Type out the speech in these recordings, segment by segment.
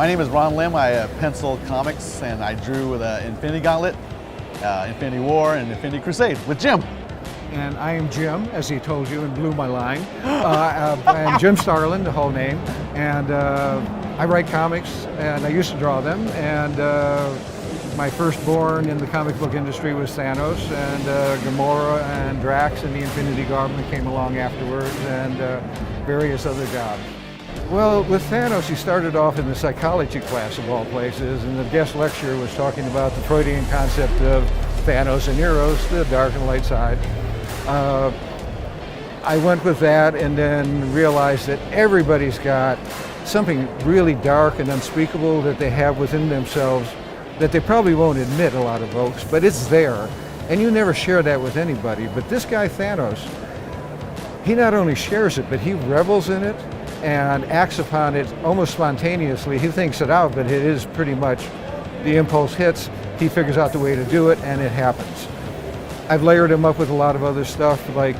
My name is Ronald Lim. I penciled comics and I drew with Infinity Gauntlet, Infinity War, and Infinity Crusade with Jim. And I am Jim, as he told you and blew my line. I'm Jim Starlin, the whole name, and I write comics, and I used to draw them, and my firstborn in the comic book industry was Thanos, and Gamora and Drax and the Infinity Gauntlet came along afterwards, and various other jobs. Well, with Thanos, he started off in the psychology class of all places, and the guest lecturer was talking about the Freudian concept of Thanos and Eros, the dark and light side. I went with that and then realized that everybody's got something really dark and unspeakable that they have within themselves that they probably won't admit, a lot of folks, but it's there. And you never share that with anybody. But this guy, Thanos, he not only shares it, but he revels in it and acts upon it almost spontaneously. He thinks it out, but it is pretty much the impulse hits, he figures out the way to do it, and it happens. I've layered him up with a lot of other stuff, like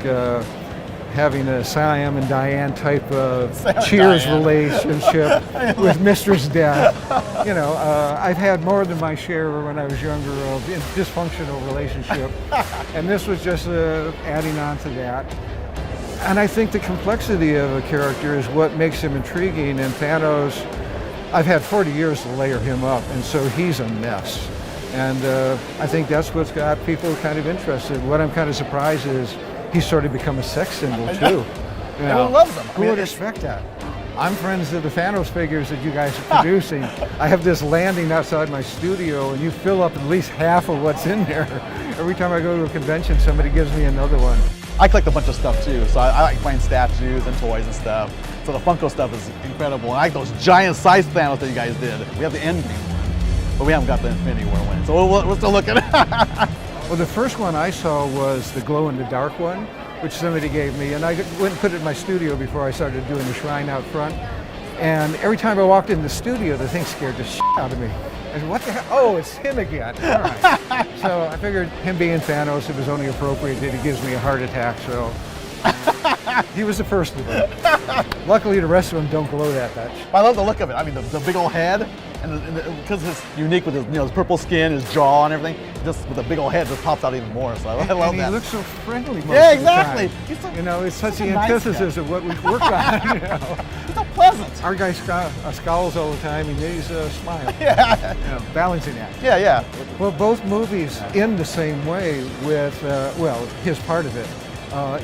having a Siam and Diane type of Cheers relationship with Mistress Death. You know, I've had more than my share when I was younger of dysfunctional relationship, and this was just adding on to that. And I think the complexity of a character is what makes him intriguing, and Thanos, I've had 40 years to layer him up, and so he's a mess. And I think that's what's got people kind of interested. What I'm kind of surprised is he's sort of become a sex symbol too. You know, everyone loves him. Who would expect that? I'm friends with the Thanos figures that you guys are producing. I have this landing outside my studio, and you fill up at least half of what's in there. Every time I go to a convention, somebody gives me another one. I collect a bunch of stuff too, so I like buying statues and toys and stuff. So the Funko stuff is incredible. And I like those giant size Thanos that you guys did. We have the Endgame one, but we haven't got the Infinity War one. So we're still looking. Well, the first one I saw was the glow-in-the-dark one, which somebody gave me, and I went and put it in my studio before I started doing the shrine out front. And every time I walked in the studio, the thing scared the shit out of me. I said, what the hell? Oh, it's him again. All right. So I figured him being Thanos, it was only appropriate that he gives me a heart attack, so he was the first of them. Luckily, the rest of them don't glow that much. I love the look of it. I mean, the big old head, and because it's unique with his, his purple skin, his jaw, and everything, just with a big old head, just pops out even more. So I love that. And he looks so friendly most yeah, of the exactly. time. He's so, you know, it's such the a nice antithesis guy. of what we've worked on. You know. He's so pleasant. Our guy scowls all the time, and he's smiling. Yeah. You know, balancing act. Yeah, yeah. Well, both movies end the same way with, well, his part of it,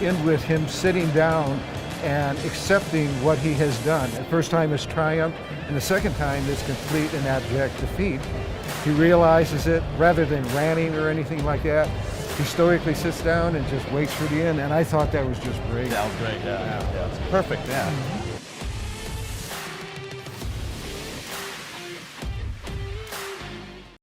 end with him sitting down and accepting what he has done. The first time is triumph, and the second time is complete and abject defeat. He realizes it, rather than ranting or anything like that, he stoically sits down and just waits for the end, and I thought that was just great. That was great, yeah. It's perfect, yeah.